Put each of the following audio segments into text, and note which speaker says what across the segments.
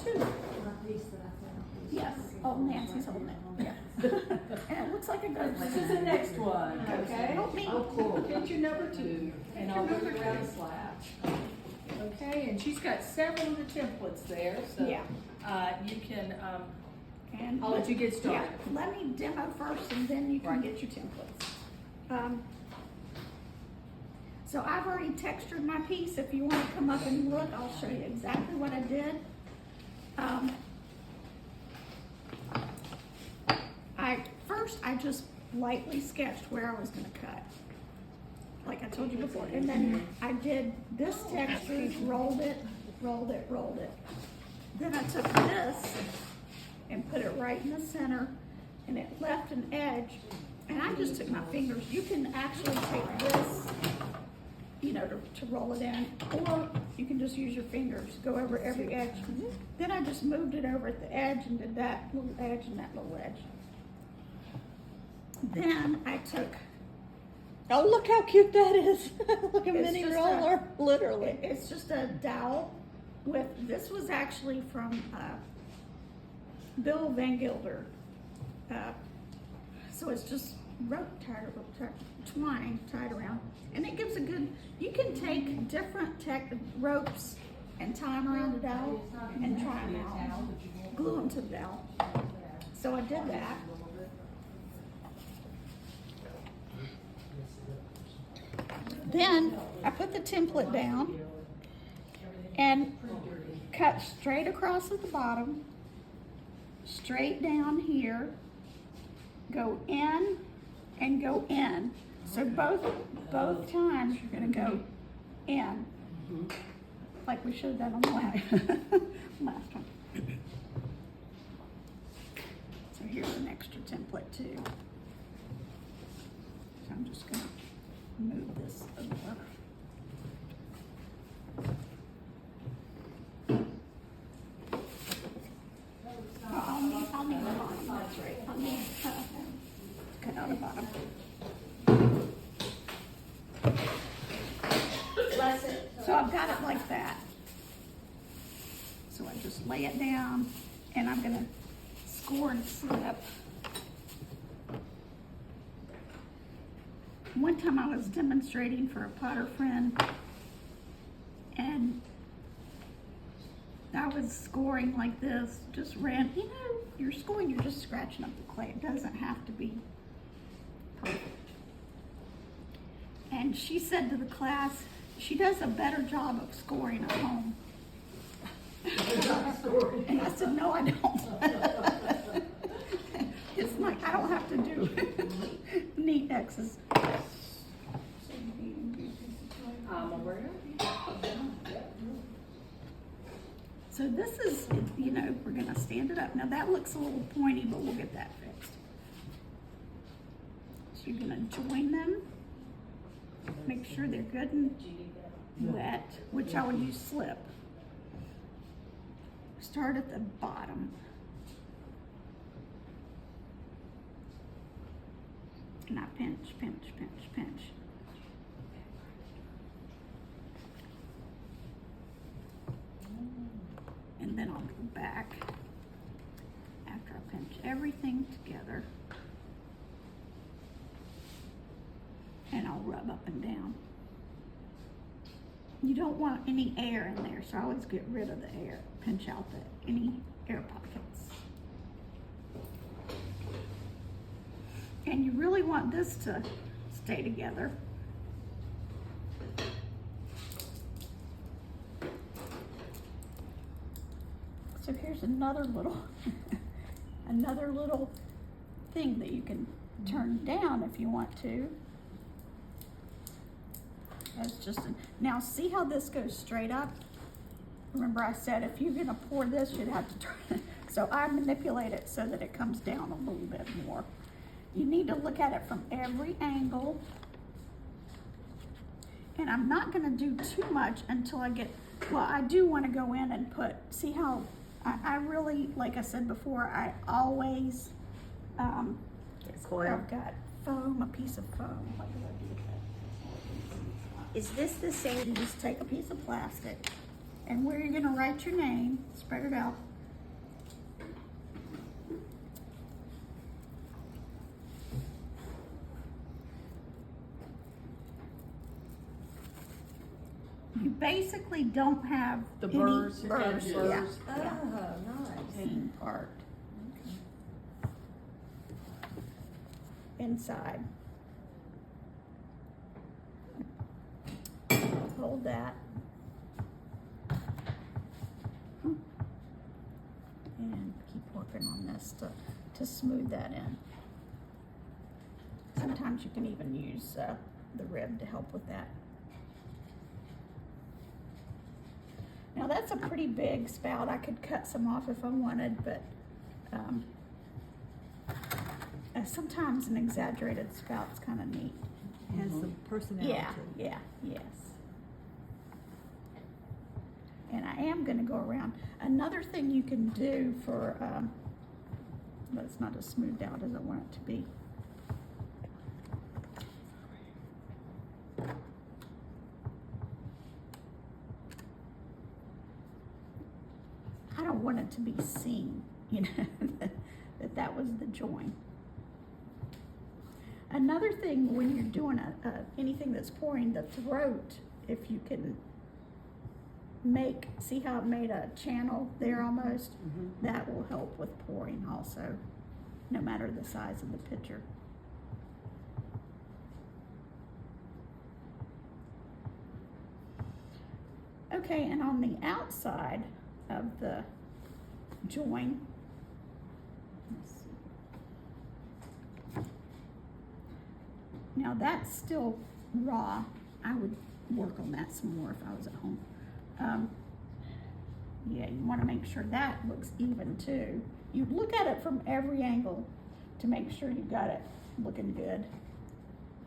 Speaker 1: two.
Speaker 2: Yes. Oh, Nancy's holding it. Yeah. And it looks like a good
Speaker 1: This is the next one, okay?
Speaker 2: Help me.
Speaker 1: Oh, cool. Get your number two, and I'll move it around the slab. Okay, and she's got several of the templates there, so
Speaker 2: Yeah.
Speaker 1: You can,
Speaker 2: And
Speaker 1: I'll let you get started.
Speaker 2: Yeah, let me demo first and then you can
Speaker 1: Right.
Speaker 2: get your templates. So I've already textured my piece. If you want to come up and look, I'll show you exactly what I did. I just lightly sketched where I was going to cut, like I told you before. And then I did this texture, rolled it. Then I took this and put it right in the center, and it left an edge. And I just took my fingers. You can actually take this, you know, to roll it in, or you can just use your fingers, go over every edge. Then I just moved it over at the edge and did that little edge and that little edge. Then I took,
Speaker 3: Oh, look how cute that is. Like a
Speaker 2: It's
Speaker 3: mini
Speaker 2: just
Speaker 3: roller, literally.
Speaker 2: it's just a dowel with, this was actually from Bill Van Gilder. So it's just rope twine tied around. And it gives a good, you can take different ropes and tie them around the dowel and try them out. Glue them to the dowel. So I did that. Then I put the template down and cut straight across at the bottom, straight down here, go in and go in. So both times you're gonna go in, like we should have done on the last one. So here's an extra template too. So I'm just gonna move this over. I'll need the bottom, that's right. I'll need cut out the bottom. So I've got it like that. So I just lay it down and I'm gonna score and slip. One time I was demonstrating for a potter friend and I was scoring like this, just ran, you know, you're scoring, you're just scratching up the clay. It doesn't have to be perfect. And she said to the class, she does a better job of scoring at home. And I said, no, I don't. It's like, I don't have to do neat X's. So this is, you know, we're gonna stand it up. Now that looks a little pointy, but we'll get that fixed. So you're gonna join them. Make sure they're good and wet, which I would use slip. Start at the bottom. And I pinch. And then I'll go back after I pinch everything together. And I'll rub up and down. You don't want any air in there, so I always get rid of the air. Pinch out any air pockets. And you really want this to stay together. So here's another little thing that you can turn down if you want to. That's just now see how this goes straight up? Remember I said if you're gonna pour this, you'd have to turn it. So I manipulate it so that it comes down a little bit more. You need to look at it from every angle. And I'm not gonna do too much until I get, well, I do wanna go in and put, see how, I really, like I said before, I always, I've got foam, a piece of foam. What do I do with that?
Speaker 3: Is this the same?
Speaker 2: You just take a piece of plastic and where you're gonna write your name, spread it out. You basically don't have
Speaker 1: The
Speaker 2: any
Speaker 1: burrs,
Speaker 2: burrs,
Speaker 1: burrs.
Speaker 2: yeah,
Speaker 3: Oh, nice.
Speaker 2: seam part inside. Hold that. And keep working on this to smooth that in. Sometimes you can even use the rib to help with that. Now that's a pretty big spout. I could cut some off if I wanted, but sometimes an exaggerated spout's kind of neat.
Speaker 3: Has some personality.
Speaker 2: Yeah, yes. And I am gonna go around. Another thing you can do for, but it's not as smoothed out as I want it to be. I don't want it to be seen, you know, that was the join. Another thing when you're doing anything that's pouring, the throat, if you can see how it made a channel there almost? That will help with pouring also, no matter the size of the pitcher. Okay, and on the outside of the join, let's see. Now that's still raw. I would work on that some more if I was at home. Yeah, you want to make sure that looks even too. You look at it from every angle to make sure you got it looking good.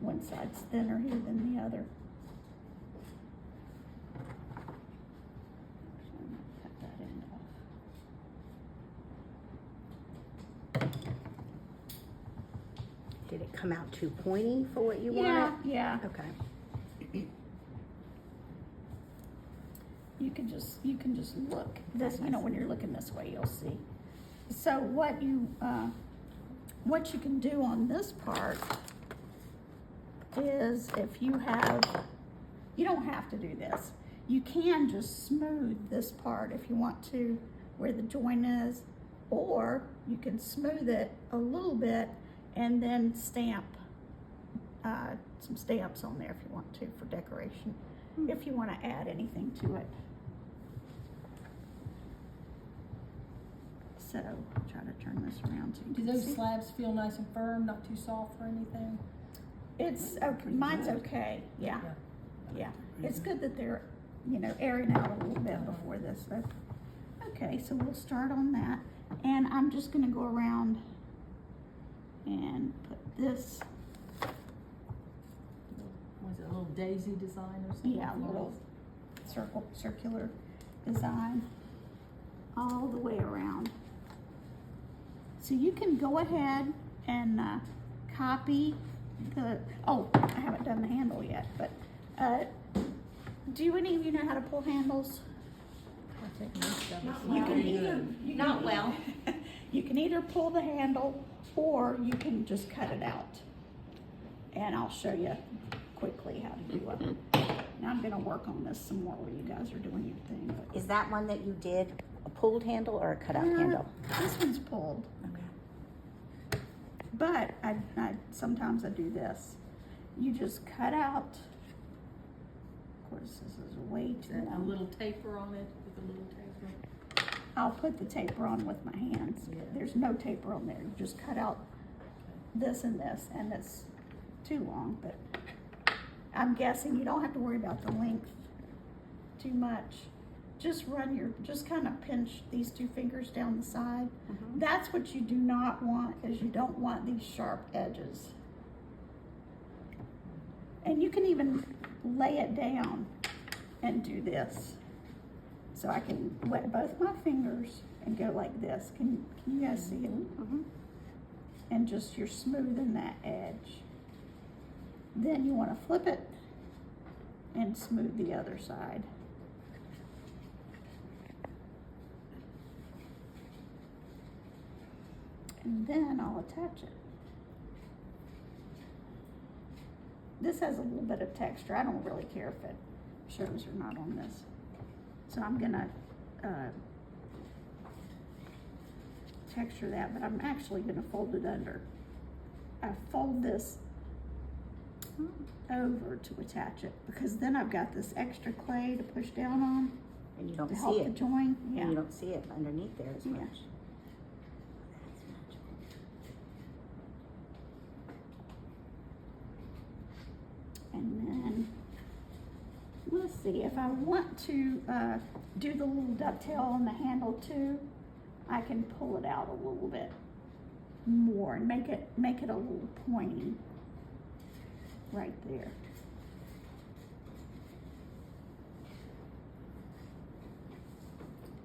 Speaker 2: One side's thinner here than the other. Cut that end off.
Speaker 4: Did it come out too pointy for what you
Speaker 2: Yeah,
Speaker 4: wanted?
Speaker 2: yeah.
Speaker 4: Okay.
Speaker 2: You can just look this, you know, when you're looking this way, you'll see. So what you can do on this part is if you don't have to do this. You can just smooth this part if you want to, where the joint is, or you can smooth it a little bit and then stamp some stamps on there if you want to for decoration, if you want to add anything to it. So try to turn this around so you
Speaker 1: Do
Speaker 2: can
Speaker 1: those
Speaker 2: see.
Speaker 1: slabs feel nice and firm, not too soft or anything?
Speaker 2: It's okay. Mine's okay. Yeah, yeah. It's good that they're, you know, airing out a little bit before this. So. Okay, so we'll start on that, and I'm just gonna go around and put this.
Speaker 1: Was it a little daisy design or something?
Speaker 2: Yeah, a little circular design all the way around. So you can go ahead and copy the, oh, I haven't done the handle yet, but do any of you know how to pull handles? You can either,
Speaker 4: Not well.
Speaker 2: you can either pull the handle or you can just cut it out. And I'll show you quickly how to do it. Now I'm gonna work on this some more while you guys are doing your thing. But,
Speaker 4: Is that one that you did a pulled handle or a cut out handle?
Speaker 2: This one's pulled. But I sometimes I do this. You just cut out. Of course, this is way too
Speaker 1: A
Speaker 2: long.
Speaker 1: little taper on it, with a little taper.
Speaker 2: I'll put the taper on with my hands.
Speaker 1: Yeah.
Speaker 2: There's no taper on there. You just cut out this and this, and it's too long. But I'm guessing you don't have to worry about the length too much. Just kind of pinch these two fingers down the side. That's what you do not want, is you don't want these sharp edges. And you can even lay it down and do this. So I can wet both my fingers and go like this. Can you guys see it? And just you're smoothing that edge. Then you want to flip it and smooth the other side. And then I'll attach it. This has a little bit of texture. I don't really care if it shows or not on this. So I'm gonna texture that, but I'm actually gonna fold it under. I fold this over to attach it, because then I've got this extra clay to push down on
Speaker 4: And you don't
Speaker 2: to
Speaker 4: see
Speaker 2: help the
Speaker 4: it.
Speaker 2: join.
Speaker 4: And
Speaker 2: Yeah.
Speaker 4: you don't see it underneath there as
Speaker 2: Yeah.
Speaker 4: much.
Speaker 2: And then, let's see, if I want to do the little dovetail on the handle too, I can pull it out a little bit more and make it a little pointy right there.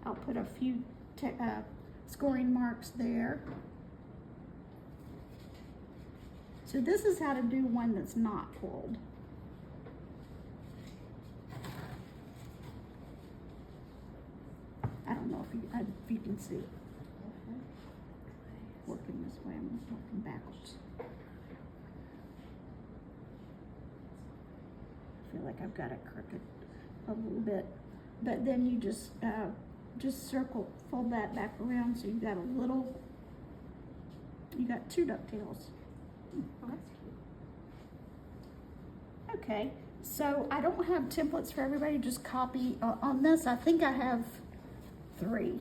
Speaker 2: I'll put a few scoring marks there. So this is how to do one that's not pulled. I don't know if you can see it. Working this way, I'm working backwards. I feel like I've got it crooked a little bit, but then you just circle, fold that back around, so you got two ducktails.
Speaker 4: Oh, that's cute.
Speaker 2: Okay, so I don't have templates for everybody, just copy on this. I think I have 3.